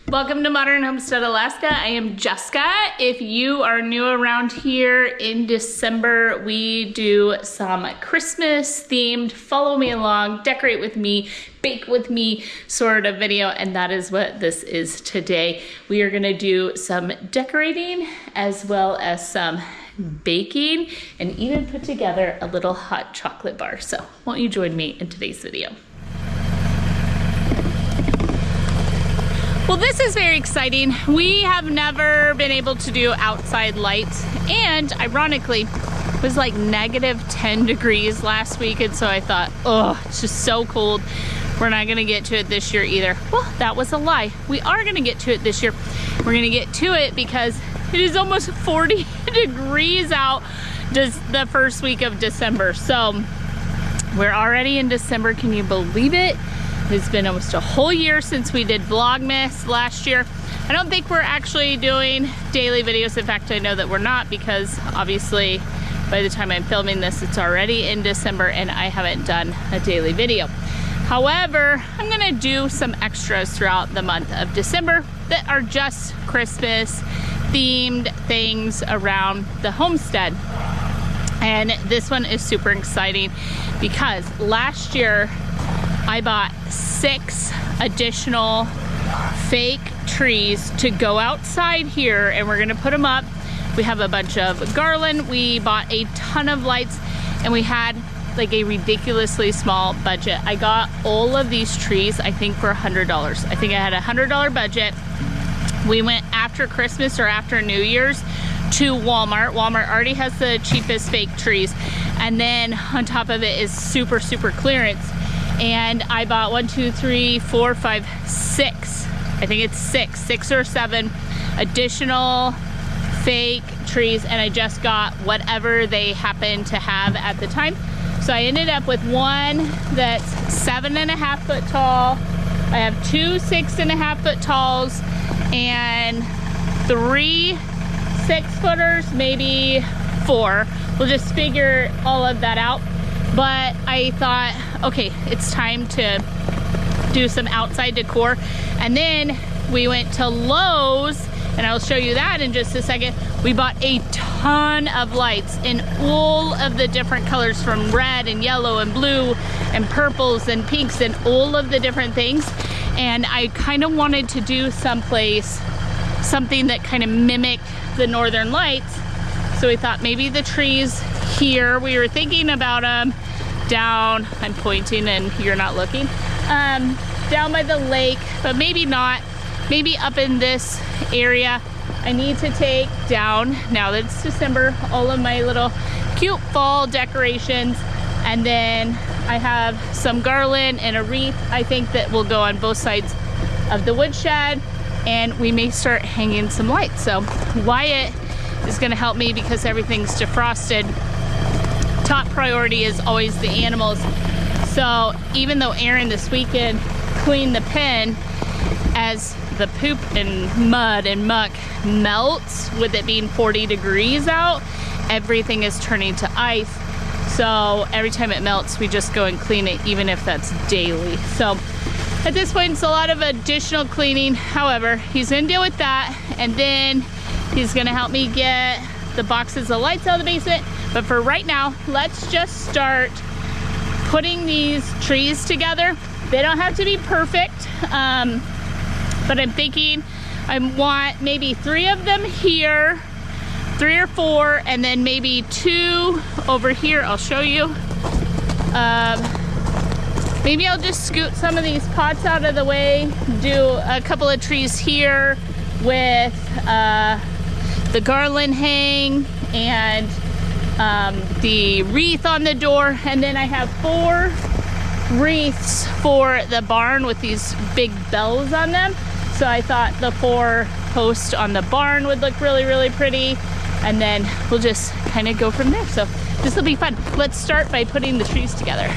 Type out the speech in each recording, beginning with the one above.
Welcome to Modern Homestead, Alaska. I am Jessica. If you are new around here, in December, we do some Christmas themed, follow me along, decorate with me, bake with me sort of video, and that is what this is today. We are gonna do some decorating as well as some baking and even put together a little hot chocolate bar. So won't you join me in today's video? Well, this is very exciting. We have never been able to do outside lights, and ironically, it was like -10 degrees last week, and so I thought, oh, it's just so cold. We're not gonna get to it this year either. Well, that was a lie. We are gonna get to it this year. We're gonna get to it because it is almost 40 degrees out just the first week of December. So we're already in December, can you believe it? It's been almost a whole year since we did vlogmas last year. I don't think we're actually doing daily videos. In fact, I know that we're not, because obviously by the time I'm filming this, it's already in December and I haven't done a daily video. However, I'm gonna do some extras throughout the month of December that are just Christmas themed things around the homestead. And this one is super exciting because last year I bought 6 additional fake trees to go outside here, and we're gonna put them up. We have a bunch of garland. We bought a ton of lights, and we had like a ridiculously small budget. I got all of these trees, I think, for $100. I think I had a $100 budget. We went after Christmas or after New Year's to Walmart. Walmart already has the cheapest fake trees, and then on top of it is super clearance. And I bought 1, 2, 3, 4, 5, 6. I think it's 6 or 7 additional fake trees, and I just got whatever they happen to have at the time. So I ended up with one that's 7.5 foot tall. I have 2 6.5 foot talls and 3 6-footers, maybe 4. We'll just figure all of that out. But I thought, okay, it's time to do some outside decor. And then we went to Lowe's, and I'll show you that in just a second. We bought a ton of lights in all of the different colors, from red and yellow and blue and purples and pinks and all of the different things. And I kind of wanted to do something that kind of mimicked the northern lights. So we thought maybe the trees here, we were thinking about them down, I'm pointing and you're not looking, down by the lake, but maybe not, maybe up in this area. I need to take down, now that it's December, all of my little cute fall decorations, and then I have some garland and a wreath, I think, that will go on both sides of the woodshed, and we may start hanging some lights. So Wyatt is gonna help me because everything's defrosted. Top priority is always the animals. So even though Aaron this weekend cleaned the pen, as the poop and mud and muck melts, with it being 40 degrees out, everything is turning to ice. So every time it melts, we just go and clean it, even if that's daily. So at this point, it's a lot of additional cleaning. However, he's gonna deal with that, and then he's gonna help me get the boxes of lights out of the basement. But for right now, let's just start putting these trees together. They don't have to be perfect, but I'm thinking I want maybe 3 of them here, 3 or 4, and then maybe 2 over here. I'll show you. Maybe I'll just scoot some of these pots out of the way, do a couple of trees here with the garland hang and the wreath on the door, and then I have 4 wreaths for the barn with these big bells on them. So I thought the 4 posts on the barn would look really pretty, and then we'll just kind of go from there. So this will be fun. Let's start by putting the trees together.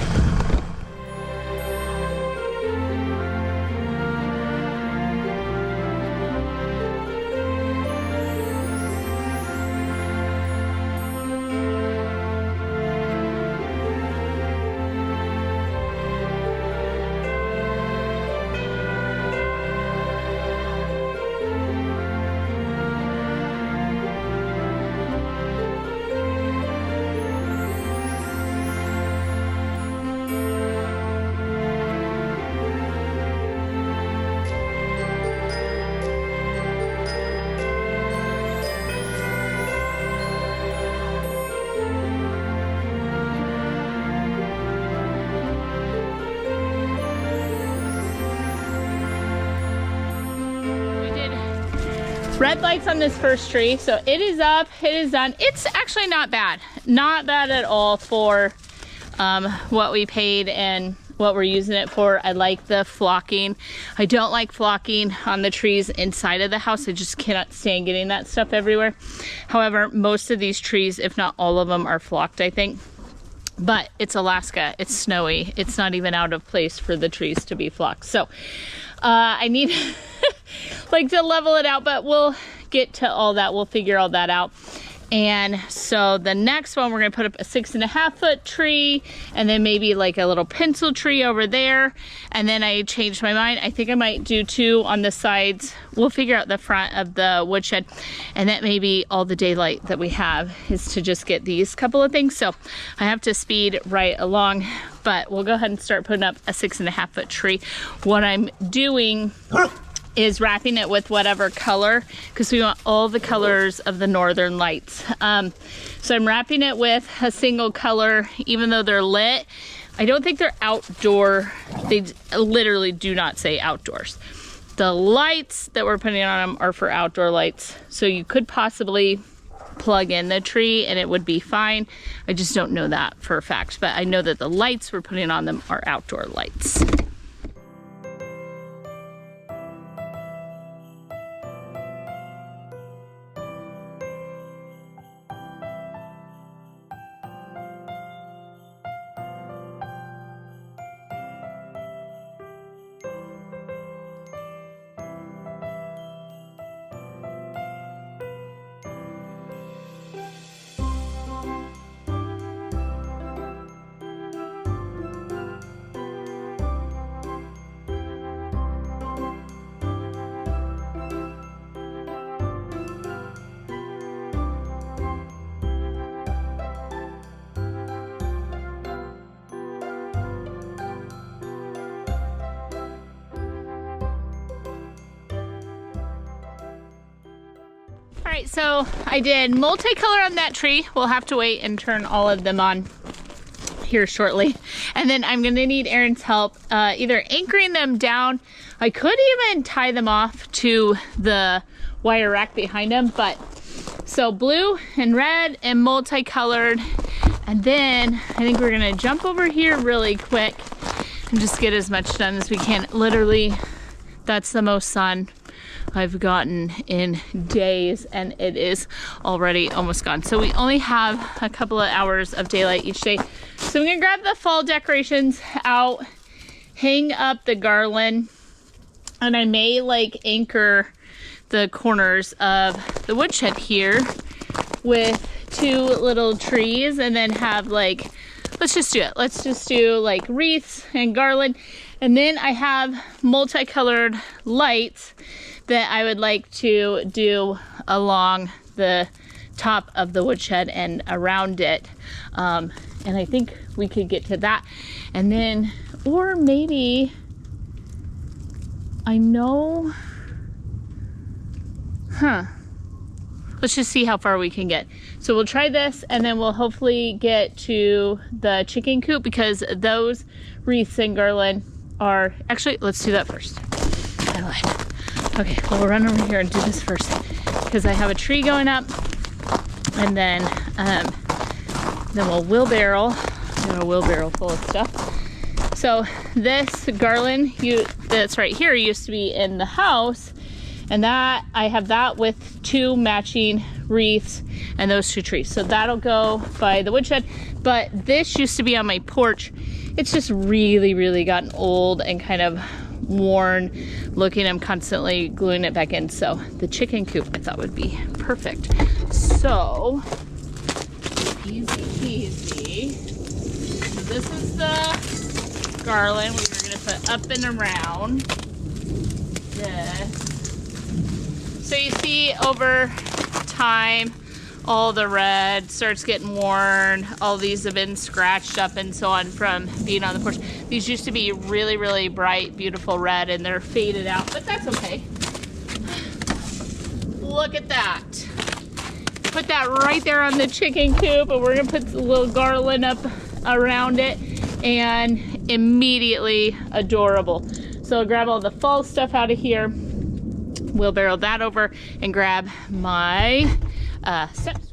Red lights on this first tree. So it is up, it is done. It's actually not bad. Not bad at all for what we paid and what we're using it for. I like the flocking. I don't like flocking on the trees inside of the house. I just cannot stand getting that stuff everywhere. However, most of these trees, if not all of them, are flocked, I think. But it's Alaska, it's snowy. It's not even out of place for the trees to be flocked. So I need like to level it out, but we'll get to all that. We'll figure all that out. And so the next one, we're gonna put up a 6.5 foot tree, and then maybe like a little pencil tree over there. And then I changed my mind. I think I might do 2 on the sides. We'll figure out the front of the woodshed, and that may be all the daylight that we have is to just get these couple of things. So I have to speed right along, but we'll go ahead and start putting up a 6.5 foot tree. What I'm doing is wrapping it with whatever color, because we want all the colors of the northern lights. So I'm wrapping it with a single color, even though they're lit. I don't think they're outdoor. They literally do not say outdoors. The lights that we're putting on them are for outdoor lights. So you could possibly plug in the tree and it would be fine. I just don't know that for a fact, but I know that the lights we're putting on them are outdoor lights. Alright, so I did multicolor on that tree. We'll have to wait and turn all of them on here shortly. And then I'm gonna need Aaron's help either anchoring them down. I could even tie them off to the wire rack behind them, but so blue and red and multicolored. And then I think we're gonna jump over here really quick and just get as much done as we can. Literally, that's the most sun I've gotten in days, and it is already almost gone. So we only have a couple of hours of daylight each day. So I'm gonna grab the fall decorations out, hang up the garland, and I may like anchor the corners of the woodshed here with 2 little trees, and then have like, let's just do it. Let's just do like wreaths and garland. And then I have multicolored lights that I would like to do along the top of the woodshed and around it. And I think we could get to that. And then, or maybe, I know, let's just see how far we can get. So we'll try this, and then we'll hopefully get to the chicken coop, because those wreaths and garland are, actually, let's do that first. I lied. Okay, well, we'll run over here and do this first, because I have a tree going up, and then we'll wheelbarrow. I got a wheelbarrow full of stuff. So this garland that's right here used to be in the house, and that I have that with 2 matching wreaths and those 2 trees. So that'll go by the woodshed. But this used to be on my porch. It's just really, really gotten old and kind of worn looking. I'm constantly gluing it back in. So the chicken coop I thought would be perfect. So easy peasy. So this is the garland we were gonna put up and around this. So you see over time, all the red starts getting worn. All these have been scratched up and so on from being on the porch. These used to be really, really bright, beautiful red, and they're faded out, but that's okay. Look at that. Put that right there on the chicken coop, and we're gonna put a little garland up around it, and immediately adorable. So I'll grab all the fall stuff out of here. wheelbarrow that over and grab my steps.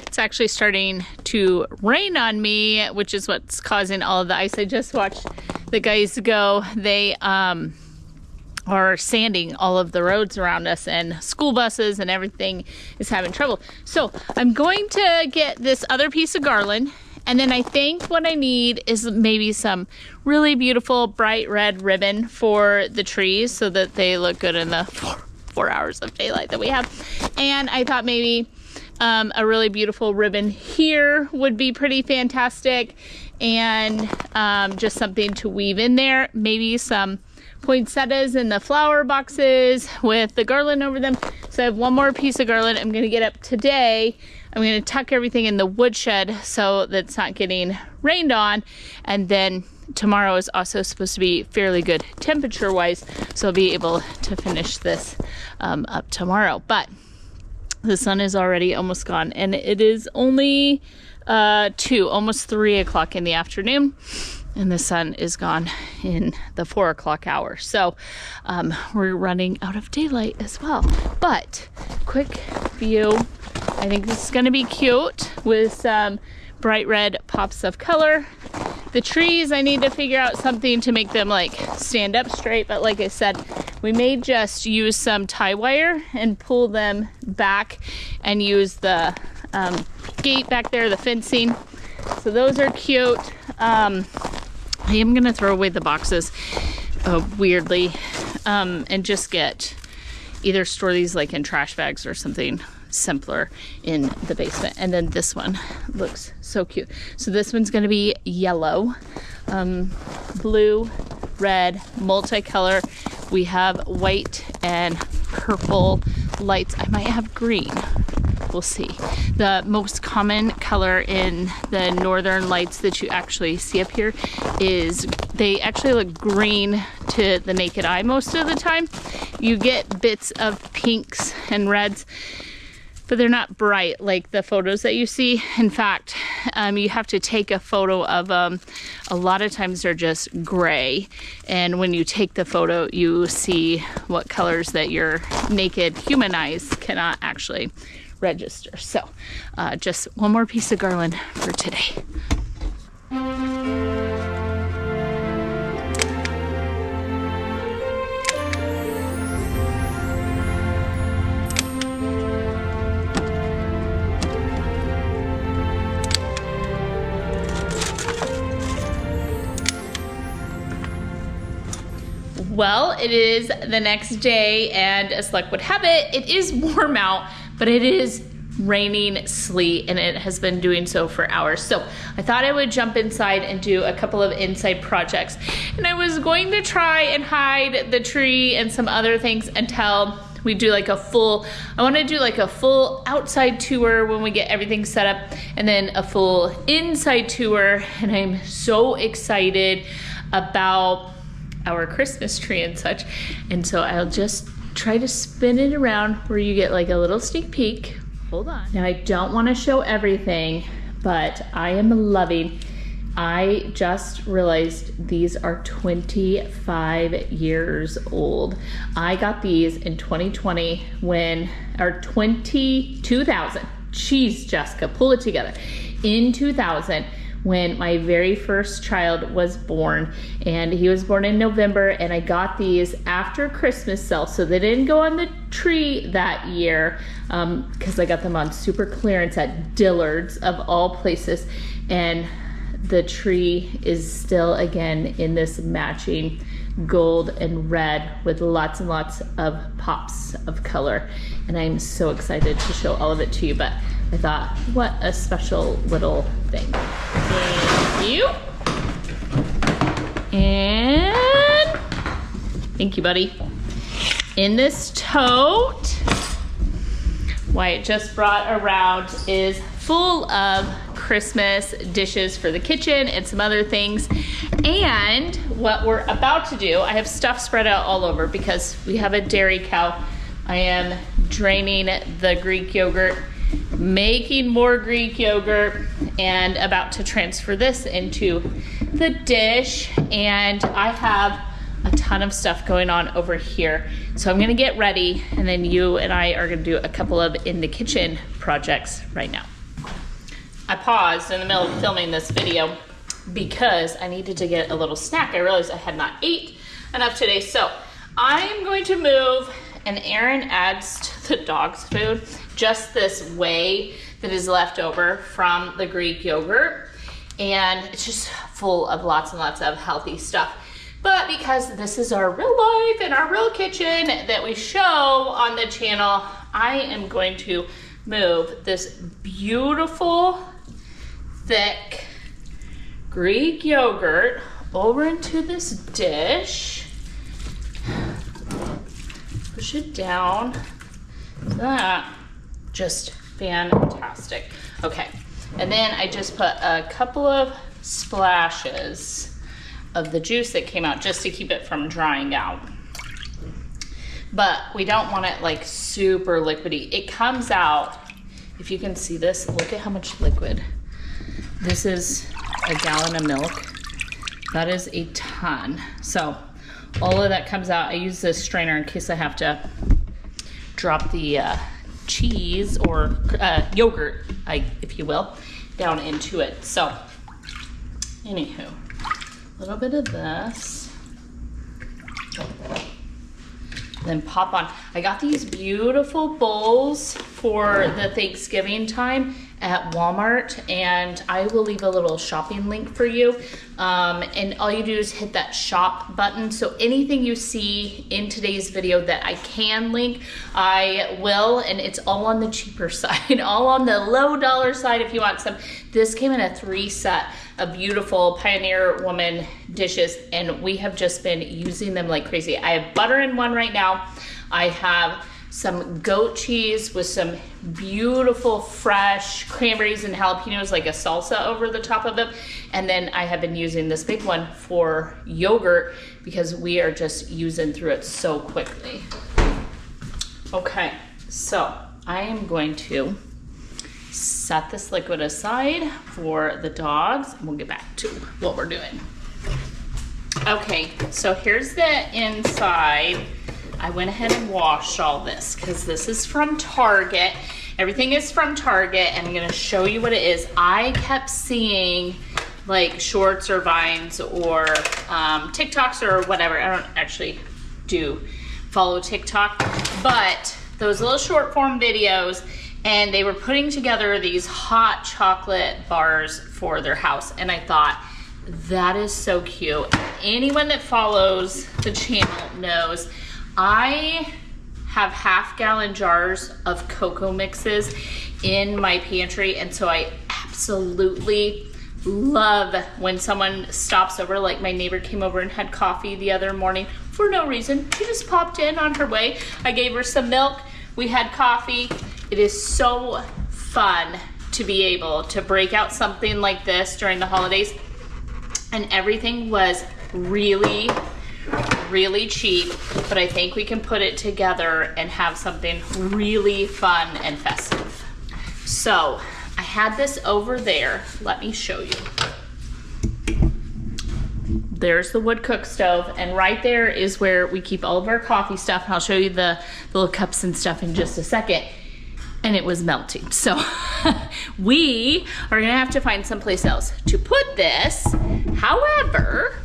It's actually starting to rain on me, which is what's causing all of the ice. I just watched the guys go. They are sanding all of the roads around us, and school buses and everything is having trouble. So I'm going to get this other piece of garland, and then I think what I need is maybe some really beautiful bright red ribbon for the trees so that they look good in the four hours of daylight that we have. And I thought maybe a really beautiful ribbon here would be pretty fantastic, and just something to weave in there. Maybe some poinsettias in the flower boxes with the garland over them. So I have one more piece of garland I'm going to get up today. I'm going to tuck everything in the woodshed so that it's not getting rained on, and then tomorrow is also supposed to be fairly good temperature wise, so I'll be able to finish this up tomorrow. But the sun is already almost gone, and it is only almost 3 o'clock in the afternoon, and the sun is gone in the 4 o'clock hour. So we're running out of daylight as well. But quick view. I think this is going to be cute with some bright red pops of color. The trees, I need to figure out something to make them like stand up straight, but like I said, we may just use some tie wire and pull them back and use the gate back there, the fencing. So those are cute. I am gonna throw away the boxes weirdly, and just either store these like in trash bags or something simpler in the basement. And then this one looks so cute. So this one's gonna be yellow, blue, red, multicolor. We have white and purple lights. I might have green. We'll see. The most common color in the northern lights that you actually see up here is they actually look green to the naked eye most of the time. You get bits of pinks and reds, but they're not bright like the photos that you see. In fact, you have to take a photo of them. A lot of times they're just gray, and when you take the photo, you see what colors that your naked human eyes cannot actually register. So just one more piece of garland for today. Well, it is the next day, and as luck would have it, it is warm out, but it is raining sleet, and it has been doing so for hours. So I thought I would jump inside and do a couple of inside projects. And I was going to try and hide the tree and some other things until we do like a full, I want to do like a full outside tour when we get everything set up, and then a full inside tour. And I'm so excited about our Christmas tree and such. And so I'll just try to spin it around where you get like a little sneak peek. Hold on. Now I don't want to show everything, but I am loving, I just realized these are 25 years old. I got these in 2020 or 2000. Jeez, Jessica, pull it together. In 2000, when my very first child was born, and he was born in November, and I got these after Christmas sale, so they didn't go on the tree that year, because I got them on super clearance at Dillard's of all places, and the tree is still again in this matching gold and red with lots and lots of pops of color, and I'm so excited to show all of it to you. But I thought, what a special little thing. Thank you. And thank you, buddy. In this tote, Wyatt just brought around is full of Christmas dishes for the kitchen and some other things. And what we're about to do, I have stuff spread out all over because we have a dairy cow. I am draining the Greek yogurt, making more Greek yogurt, and about to transfer this into the dish. And I have a ton of stuff going on over here. So I'm gonna get ready, and then you and I are gonna do a couple of in the kitchen projects right now. I paused in the middle of filming this video because I needed to get a little snack. I realized I had not ate enough today. So I'm going to move, and Aaron adds to the dog's food just this whey that is left over from the Greek yogurt. And it's just full of lots and lots of healthy stuff. But because this is our real life and our real kitchen that we show on the channel, I am going to move this beautiful, thick Greek yogurt over into this dish. Push it down. That, just fantastic. Okay, and then I just put a couple of splashes of the juice that came out just to keep it from drying out. But we don't want it like super liquidy. It comes out, if you can see this, look at how much liquid. This is a gallon of milk. That is a ton. So all of that comes out. I use this strainer in case I have to drop the cheese or yogurt, if you will, down into it. So anywho, a little bit of this. Then pop on. I got these beautiful bowls for the Thanksgiving time at Walmart, and I will leave a little shopping link for you. And all you do is hit that shop button. So anything you see in today's video that I can link, I will, and it's all on the cheaper side, all on the low dollar side if you want some. This came in a 3 set of beautiful Pioneer Woman dishes, and we have just been using them like crazy. I have butter in one right now. I have some goat cheese with some beautiful fresh cranberries and jalapenos, like a salsa over the top of it. And then I have been using this big one for yogurt because we are just using through it so quickly. Okay, so I am going to set this liquid aside for the dogs, and we'll get back to what we're doing. Okay, so here's the inside. I went ahead and washed all this because this is from Target. Everything is from Target, and I'm gonna show you what it is. I kept seeing like shorts or vines or TikToks or whatever. I don't actually do follow TikTok, but those little short form videos, and they were putting together these hot chocolate bars for their house, and I thought, that is so cute. Anyone that follows the channel knows I have half-gallon jars of cocoa mixes in my pantry, and so I absolutely love when someone stops over. Like my neighbor came over and had coffee the other morning for no reason. She just popped in on her way. I gave her some milk. We had coffee. It is so fun to be able to break out something like this during the holidays. And everything was really, really cheap, but I think we can put it together and have something really fun and festive. So I had this over there. Let me show you. There's the wood cook stove, and right there is where we keep all of our coffee stuff. And I'll show you the little cups and stuff in just a second. And it was melting. So we are gonna have to find someplace else to put this. However,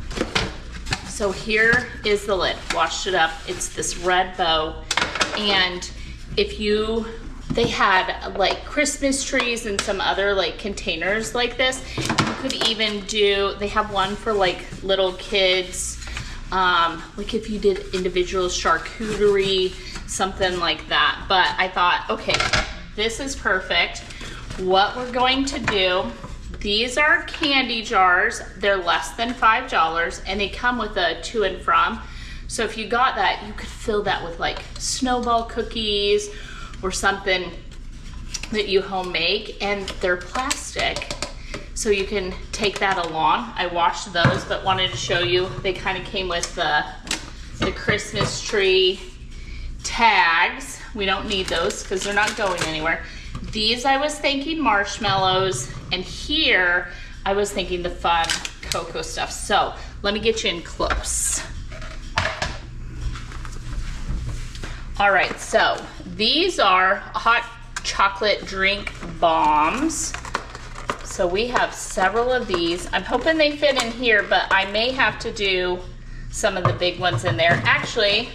so here is the lid, washed it up. It's this red bow. And they had like Christmas trees and some other like containers like this. You could even they have one for like little kids. Like if you did individual charcuterie, something like that. But I thought, okay, this is perfect. What we're going to do, these are candy jars. They're less than $5 and they come with a to and from. So if you got that, you could fill that with like snowball cookies or something that you home make, and they're plastic. So you can take that along. I washed those, but wanted to show you, they kind of came with the Christmas tree tags. We don't need those because they're not going anywhere. These I was thinking marshmallows, and here I was thinking the fun cocoa stuff. So let me get you in close. All right, so these are hot chocolate drink bombs. So we have several of these. I'm hoping they fit in here, but I may have to do some of the big ones in there. Actually,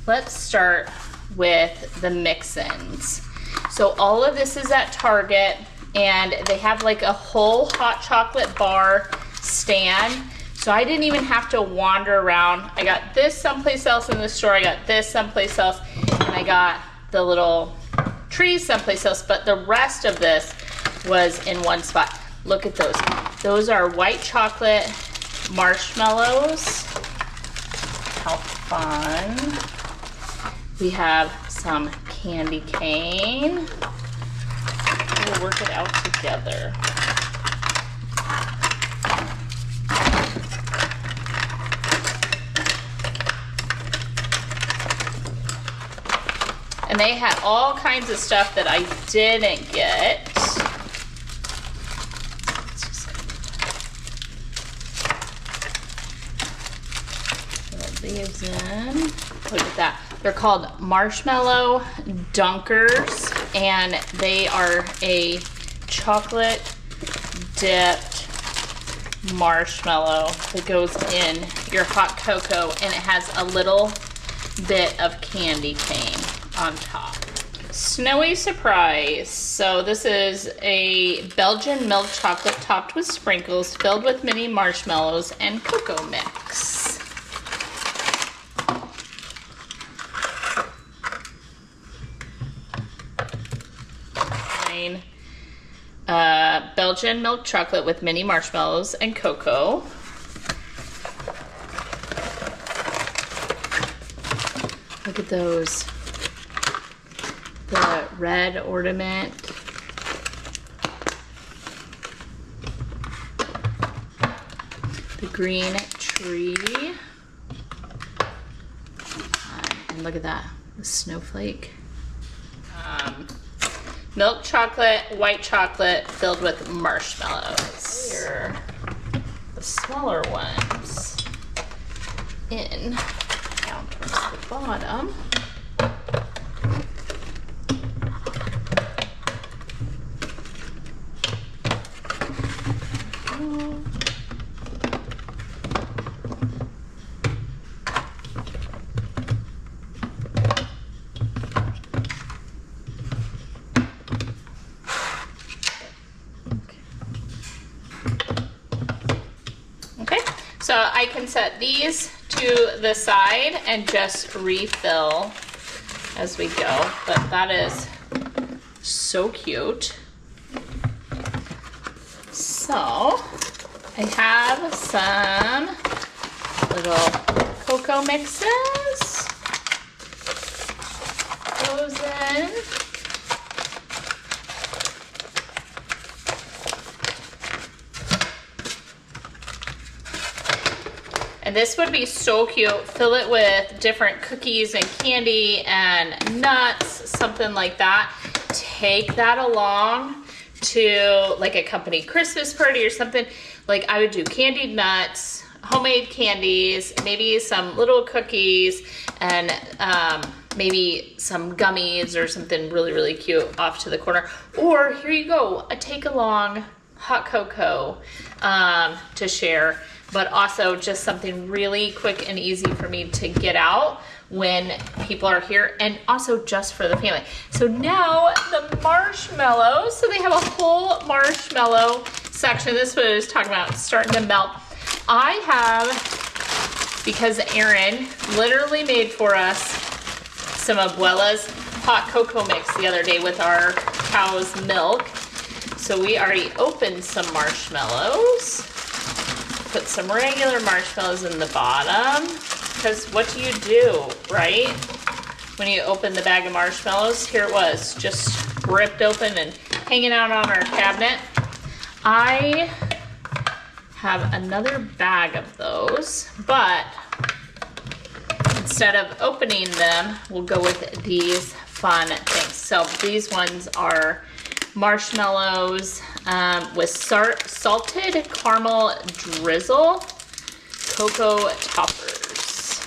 let's start with the mix-ins. So all of this is at Target, and they have like a whole hot chocolate bar stand. So I didn't even have to wander around. I got this someplace else in the store, I got this someplace else, and I got the little trees someplace else, but the rest of this was in one spot. Look at those. Those are white chocolate marshmallows. How fun. We have some candy cane. We'll work it out together. And they had all kinds of stuff that I didn't get. Put these in. Look at that. They're called marshmallow dunkers, and they are a chocolate dipped marshmallow that goes in your hot cocoa, and it has a little bit of candy cane on top. Snowy surprise. So this is a Belgian milk chocolate topped with sprinkles, filled with mini marshmallows and cocoa mix. Belgian milk chocolate with mini marshmallows and cocoa. Look at those. The red ornament. The green tree. And look at that, the snowflake. Milk chocolate, white chocolate filled with marshmallows. Here, the smaller ones in down towards the bottom. So I can set these to the side and just refill as we go, but that is so cute. So I have some little cocoa mixes. Those in. And this would be so cute. Fill it with different cookies and candy and nuts, something like that. Take that along to like a company Christmas party or something. Like I would do candied nuts, homemade candies, maybe some little cookies, and maybe some gummies or something really, really cute off to the corner. Or here you go, a take along hot cocoa to share, but also just something really quick and easy for me to get out when people are here, and also just for the family. So now the marshmallows. So they have a whole marshmallow section. This is what I was talking about, starting to melt. I have, because Erin literally made for us some Abuela's hot cocoa mix the other day with our cow's milk. So we already opened some marshmallows. Put some regular marshmallows in the bottom, because what do you do, right? When you open the bag of marshmallows, here it was, just ripped open and hanging out on our cabinet. I have another bag of those, but instead of opening them, we'll go with these fun things. So these ones are marshmallows with salted caramel drizzle, cocoa toppers.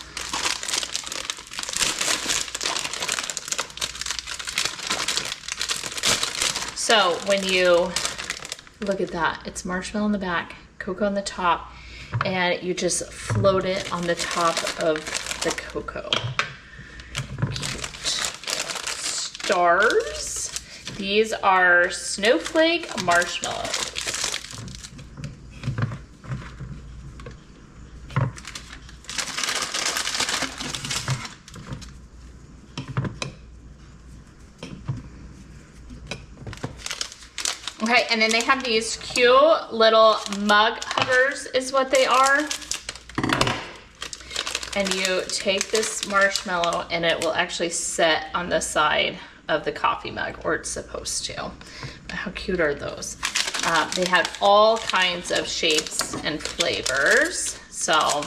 So when you look at that, it's marshmallow in the back, cocoa on the top, and you just float it on the top of the cocoa. Cute. Stars. These are snowflake marshmallows. Okay, and then they have these cute little mug huggers is what they are. And you take this marshmallow and it will actually sit on the side of the coffee mug, or it's supposed to. But how cute are those? They have all kinds of shapes and flavors. So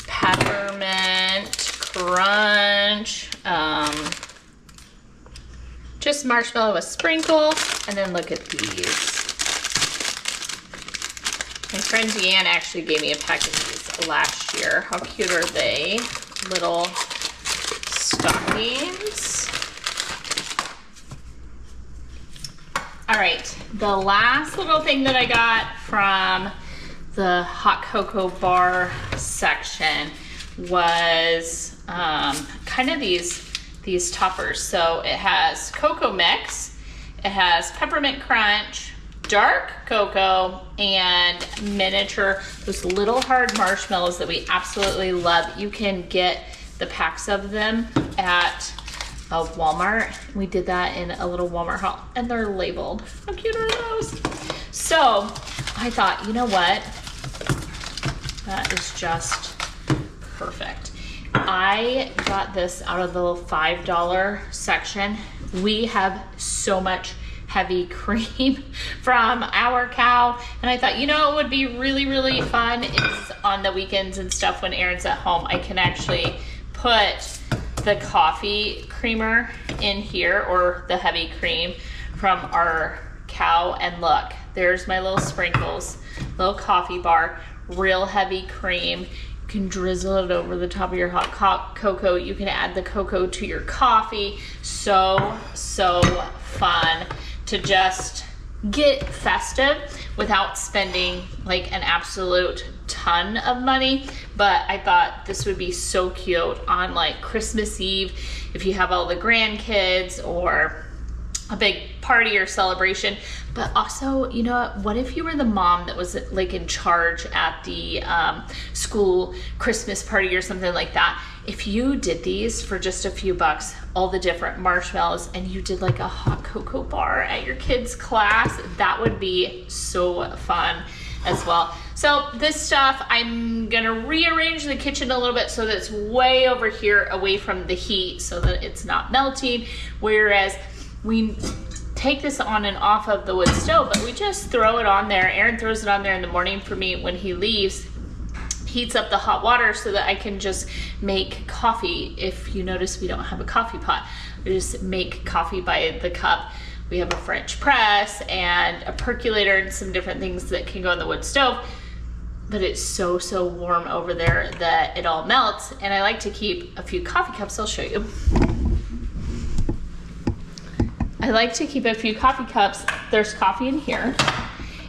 peppermint, crunch, just marshmallow with sprinkle, and then look at these. My friend Deanne actually gave me a pack of these last year. How cute are they? Little stockings. All right, the last little thing that I got from the hot cocoa bar section was kind of these toppers. So it has cocoa mix, it has peppermint crunch, dark cocoa, and miniature, those little hard marshmallows that we absolutely love. You can get the packs of them at Walmart. We did that in a little Walmart haul, and they're labeled. How cute are those? So I thought, you know what? That is just perfect. I got this out of the $5 section. We have so much heavy cream from our cow, and I thought, you know, it would be really, really fun is on the weekends and stuff when Erin's at home, I can actually put the coffee creamer in here, or the heavy cream from our cow, and look, there's my little sprinkles, little coffee bar, real heavy cream. You can drizzle it over the top of your hot cocoa. You can add the cocoa to your coffee. So fun to just get festive without spending like an absolute ton of money. But I thought this would be so cute on like Christmas Eve if you have all the grandkids, or a big party or celebration. But also, you know what if you were the mom that was like in charge at the school Christmas party or something like that? If you did these for just a few bucks, all the different marshmallows, and you did like a hot cocoa bar at your kids' class, that would be so fun as well. So this stuff, I'm gonna rearrange the kitchen a little bit so that it's way over here away from the heat so that it's not melting. Whereas we take this on and off of the wood stove, but we just throw it on there. Aaron throws it on there in the morning for me when he leaves, heats up the hot water so that I can just make coffee. If you notice, we don't have a coffee pot. We just make coffee by the cup. We have a French press and a percolator and some different things that can go in the wood stove. But it's so, so warm over there that it all melts. And I like to keep a few coffee cups. I'll show you. I like to keep a few coffee cups. There's coffee in here.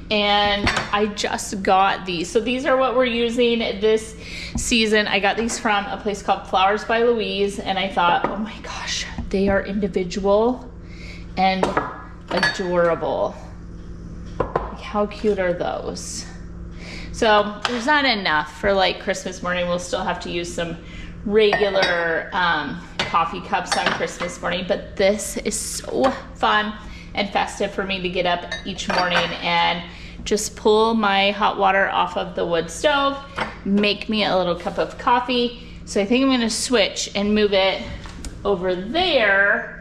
And I just got these. So these are what we're using this season. I got these from a place called Flowers by Louise. And I thought, oh my gosh, they are individual and adorable. Like, how cute are those? So there's not enough for like Christmas morning. We'll still have to use some regular coffee cups on Christmas morning, but this is so fun and festive for me to get up each morning and just pull my hot water off of the wood stove, make me a little cup of coffee. So I think I'm gonna switch and move it over there.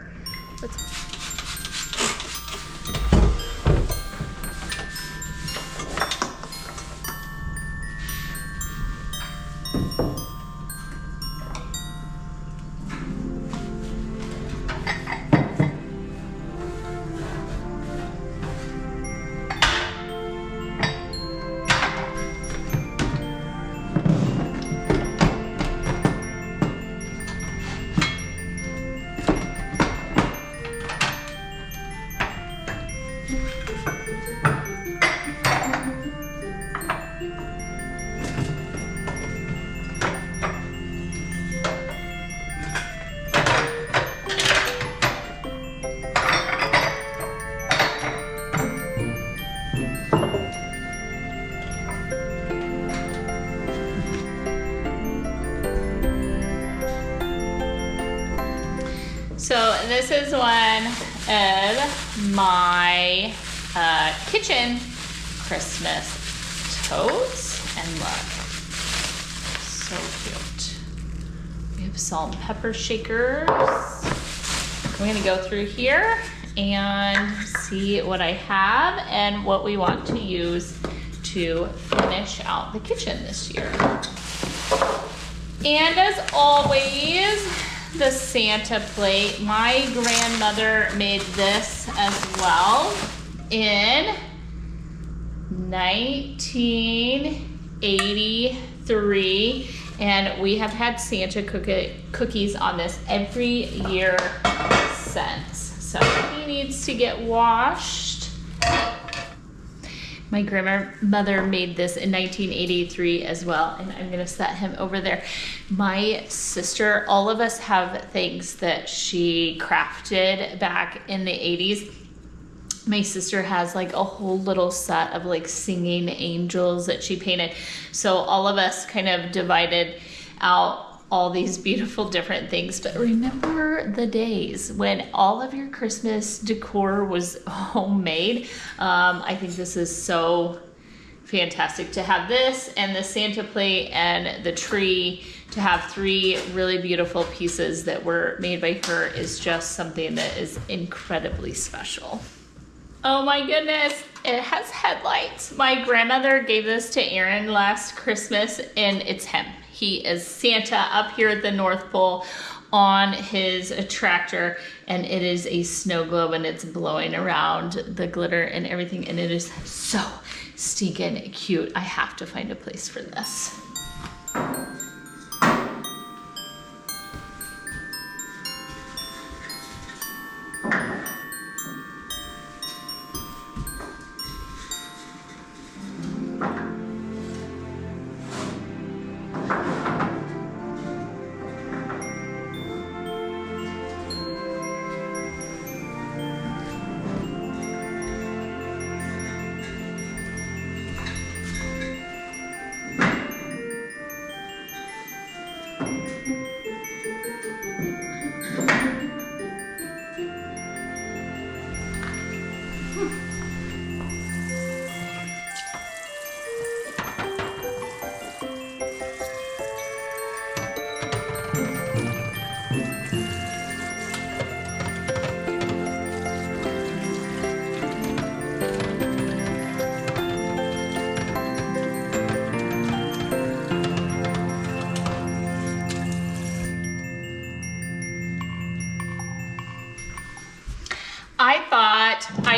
So this is one of my kitchen Christmas totes, and look, so cute. We have salt and pepper shakers. I'm gonna go through here and see what I have and what we want to use to finish out the kitchen this year. And as always, the Santa plate. My grandmother made this as well in 1983, and we have had Santa cookies on this every year since. So he needs to get washed. My grandmother made this in 1983 as well, and I'm gonna set him over there. My sister, all of us have things that she crafted back in the 80s. My sister has like a whole little set of like singing angels that she painted. So all of us kind of divided out all these beautiful different things. But remember the days when all of your Christmas decor was homemade. I think this is so fantastic to have this and the Santa plate and the tree. To have three really beautiful pieces that were made by her is just something that is incredibly special. Oh my goodness, it has headlights. My grandmother gave this to Aaron last Christmas, and it's him. He is Santa up here at the North Pole on his tractor, and it is a snow globe, and it's blowing around the glitter and everything, and it is so stinking cute. I have to find a place for this.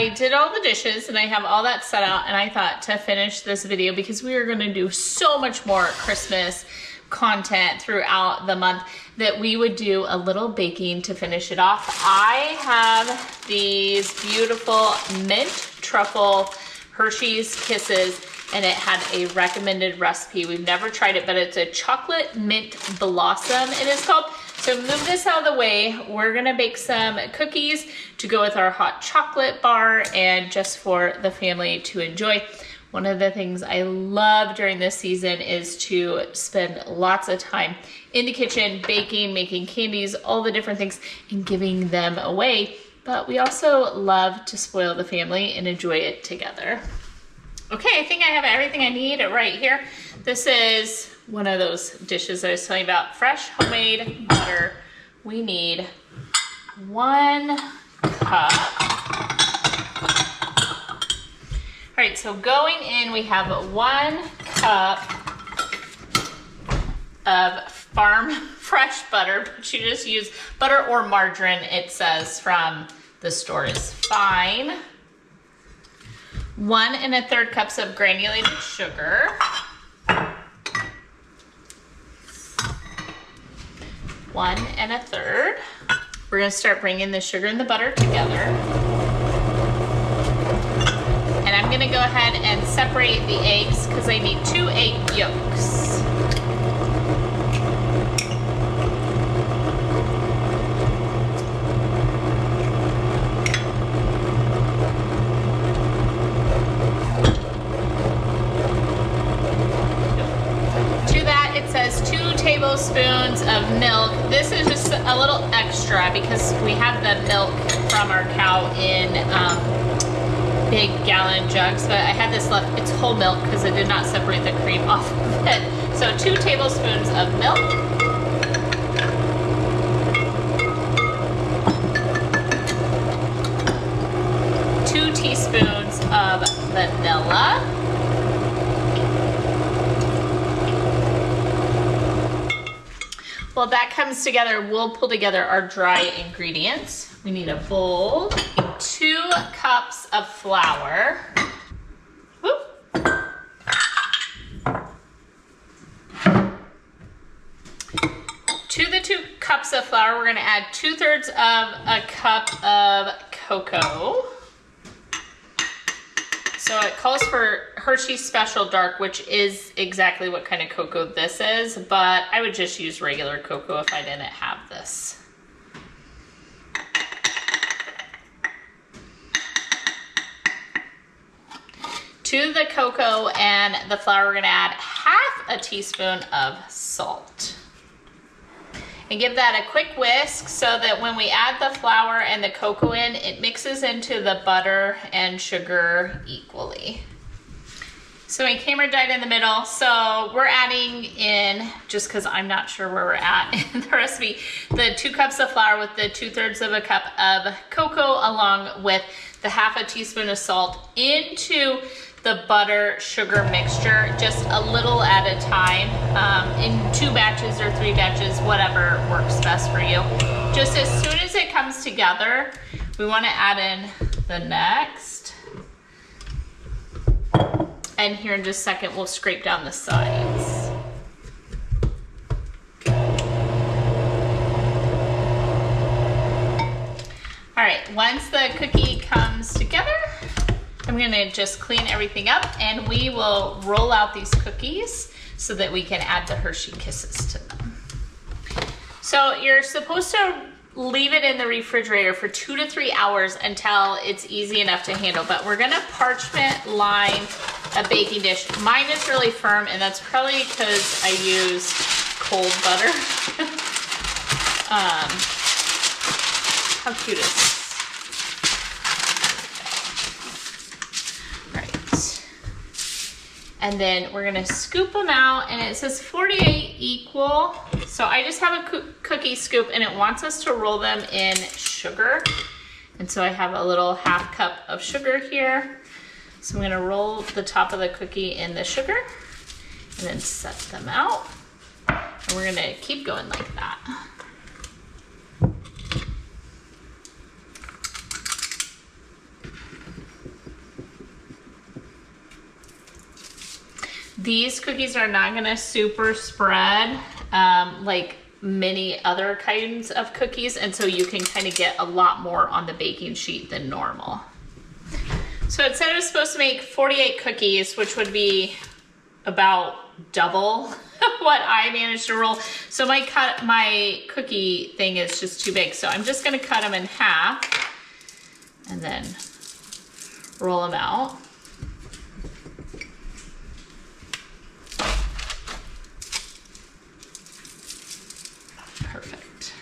I did all the dishes and I have all that set out, and I thought to finish this video, because we are gonna do so much more Christmas content throughout the month, that we would do a little baking to finish it off. I have these beautiful mint truffle Hershey's Kisses, and it had a recommended recipe. We've never tried it, but it's a chocolate mint blossom, it is called. So move this out of the way. We're gonna bake some cookies to go with our hot chocolate bar, and just for the family to enjoy. One of the things I love during this season is to spend lots of time in the kitchen, baking, making candies, all the different things, and giving them away. But we also love to spoil the family and enjoy it together. Okay, I think I have everything I need right here. This is one of those dishes I was telling you about, fresh homemade butter. We need 1 cup. All right, so going in, we have 1 cup of farm fresh butter, but you just use butter or margarine, it says, from the store is fine. 1 1/3 cups of granulated sugar. 1 1/3. We're gonna start bringing the sugar and the butter together. And I'm gonna go ahead and separate the eggs because I need 2 egg yolks. To that, it says 2 tablespoons of milk. This is just a little extra because we have the milk from our cow in big gallon jugs, but I had this left. It's whole milk because I did not separate the cream off of it. So 2 tablespoons of milk. Two teaspoons of vanilla. While that comes together, we'll pull together our dry ingredients. We need a bowl, 2 cups of flour. Whoop. To the 2 cups of flour, we're gonna add 2/3 of a cup of cocoa. So it calls for Hershey Special Dark, which is exactly what kind of cocoa this is, but I would just use regular cocoa if I didn't have this. To the cocoa and the flour, we're gonna add 1/2 teaspoon of salt. And give that a quick whisk so that when we add the flour and the cocoa in, it mixes into the butter and sugar equally. So my camera died in the middle, so we're adding in, just because I'm not sure where we're at in the recipe, the 2 cups of flour with the 2/3 of a cup of cocoa along with the 1/2 teaspoon of salt into the butter sugar mixture, just a little at a time, in 2 batches or 3 batches, whatever works best for you. Just as soon as it comes together, we want to add in the next. And here in just a second, we'll scrape down the sides. All right, once the cookie comes together, I'm gonna just clean everything up, and we will roll out these cookies so that we can add the Hershey Kisses to them. So you're supposed to leave it in the refrigerator for 2 to 3 hours until it's easy enough to handle, but we're gonna parchment line a baking dish. Mine is really firm, and that's probably because I use cold butter. How cute is this? And then we're gonna scoop them out, and it says 48 equal. So I just have a cookie scoop, and it wants us to roll them in sugar. And so I have a little 1/2 cup of sugar here. So I'm gonna roll the top of the cookie in the sugar and then set them out. And we're gonna keep going like that. These cookies are not gonna super spread like many other kinds of cookies, and so you can kind of get a lot more on the baking sheet than normal. So it said it was supposed to make 48 cookies, which would be about double what I managed to roll. So my cookie thing is just too big. So I'm just gonna cut them in half and then roll them out. Perfect.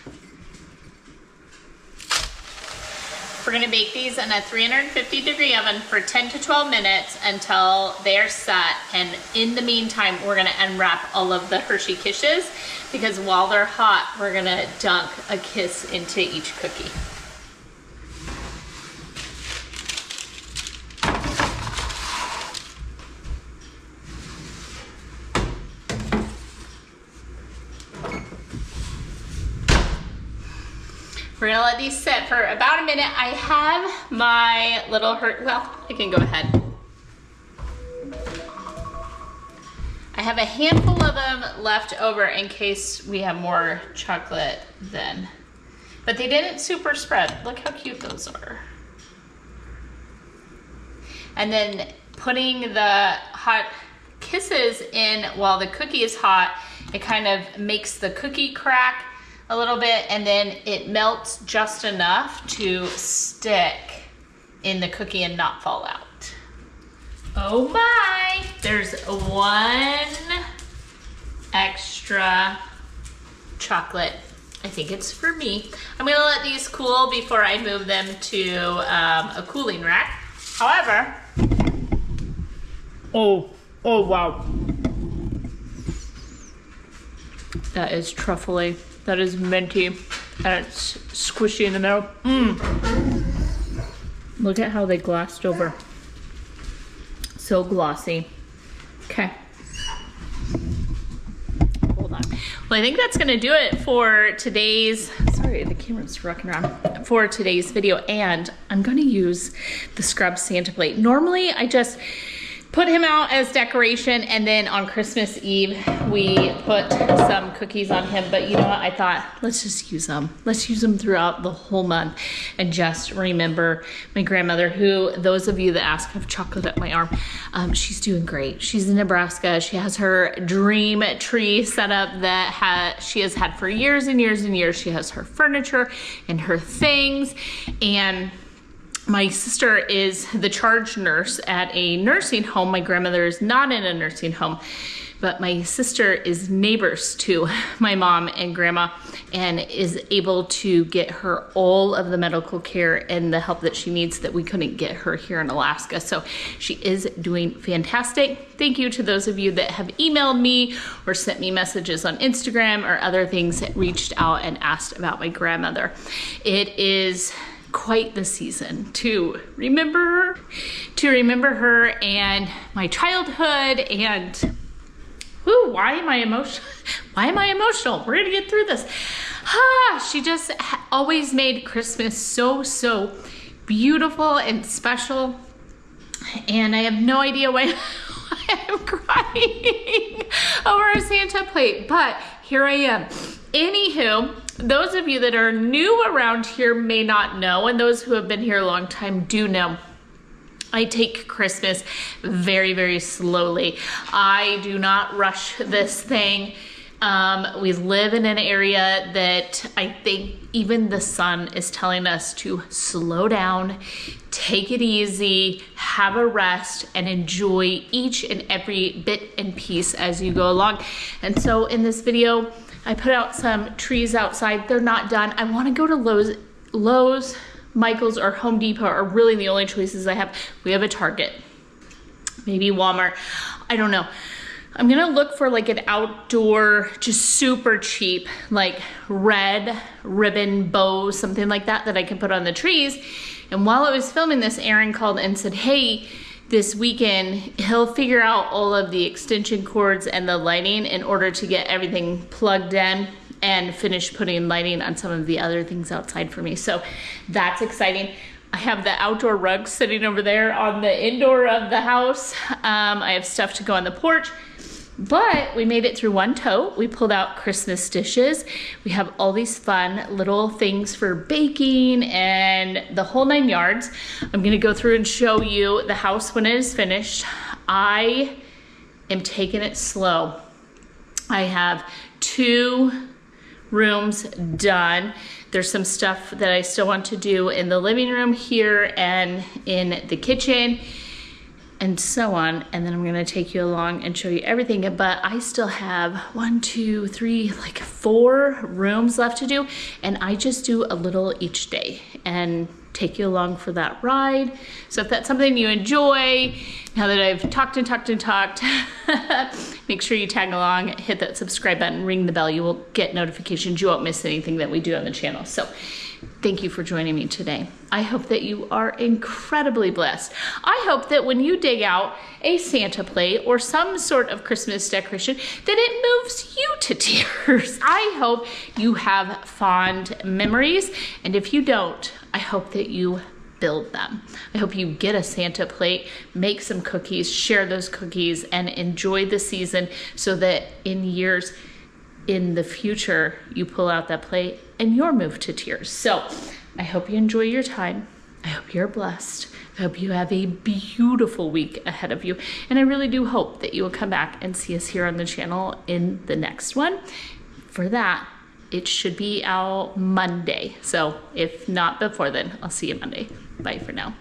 We're gonna bake these in a 350-degree oven for 10 to 12 minutes until they're set. And in the meantime, we're gonna unwrap all of the Hershey Kisses, because while they're hot, we're gonna dunk a kiss into each cookie. We're gonna let these sit for about a minute. I have my little well, I can go ahead. I have a handful of them left over in case we have more chocolate then. But they didn't super spread. Look how cute those are. And then putting the hot kisses in while the cookie is hot, it kind of makes the cookie crack a little bit, and then it melts just enough to stick in the cookie and not fall out. Oh my, there's one extra chocolate. I think it's for me. I'm gonna let these cool before I move them to a cooling rack. However, oh wow. That is truffly. That is minty, and it's squishy in the middle. Look at how they glossed over. So glossy. Okay. Hold on. Well, I think that's gonna do it for today's, sorry, the camera's rocking around, for today's video. And I'm gonna use the scrub Santa plate. Normally, I just put him out as decoration, and then on Christmas Eve, we put some cookies on him. But you know what? I thought, let's just use them. Let's use them throughout the whole month and just remember my grandmother, who, those of you that ask, I have chocolate at my arm. She's doing great. She's in Nebraska. She has her dream tree set up that she has had for years and years and years. She has her furniture and her things, and my sister is the charge nurse at a nursing home. My grandmother is not in a nursing home, but my sister is neighbors to my mom and grandma and is able to get her all of the medical care and the help that she needs that we couldn't get her here in Alaska. So she is doing fantastic. Thank you to those of you that have emailed me or sent me messages on Instagram or other things that reached out and asked about my grandmother. It is quite the season to remember her and my childhood. And why am I emotional? We're gonna get through this. She just always made Christmas so beautiful and special, and I have no idea why I'm crying over a Santa plate, but here I am. Anywho, those of you that are new around here may not know, and those who have been here a long time do know, I take Christmas very slowly. I do not rush this thing. We live in an area that I think even the sun is telling us to slow down, take it easy, have a rest, and enjoy each and every bit and piece as you go along. And so in this video, I put out some trees outside. They're not done. I want to go to Lowe's, Michael's, or Home Depot are really the only choices I have. We have a Target, maybe Walmart. I don't know. I'm gonna look for like an outdoor, just super cheap, like red ribbon bow, something like that I can put on the trees. And while I was filming this, Aaron called and said, hey, this weekend, he'll figure out all of the extension cords and the lighting in order to get everything plugged in and finish putting lighting on some of the other things outside for me. So that's exciting. I have the outdoor rug sitting over there on the indoor of the house. I have stuff to go on the porch. But we made it through one tote. We pulled out Christmas dishes. We have all these fun little things for baking and the whole 9 yards. I'm gonna go through and show you the house when it is finished. I am taking it slow. I have 2 rooms done. There's some stuff that I still want to do in the living room here and in the kitchen, and so on. And then I'm gonna take you along and show you everything. But I still have 1, 2, 3, like 4 rooms left to do. And I just do a little each day and take you along for that ride. So if that's something you enjoy, now that I've talked and talked and talked, make sure you tag along, hit that subscribe button, ring the bell. You will get notifications. You won't miss anything that we do on the channel. So thank you for joining me today. I hope that you are incredibly blessed. I hope that when you dig out a Santa plate or some sort of Christmas decoration, that it moves you to tears. I hope you have fond memories, and if you don't, I hope that you build them. I hope you get a Santa plate, make some cookies, share those cookies, and enjoy the season so that in years in the future, you pull out that plate and you're moved to tears. So I hope you enjoy your time. I hope you're blessed. I hope you have a beautiful week ahead of you. And I really do hope that you will come back and see us here on the channel in the next one. For that, it should be out Monday. So if not before then, I'll see you Monday. Bye for now.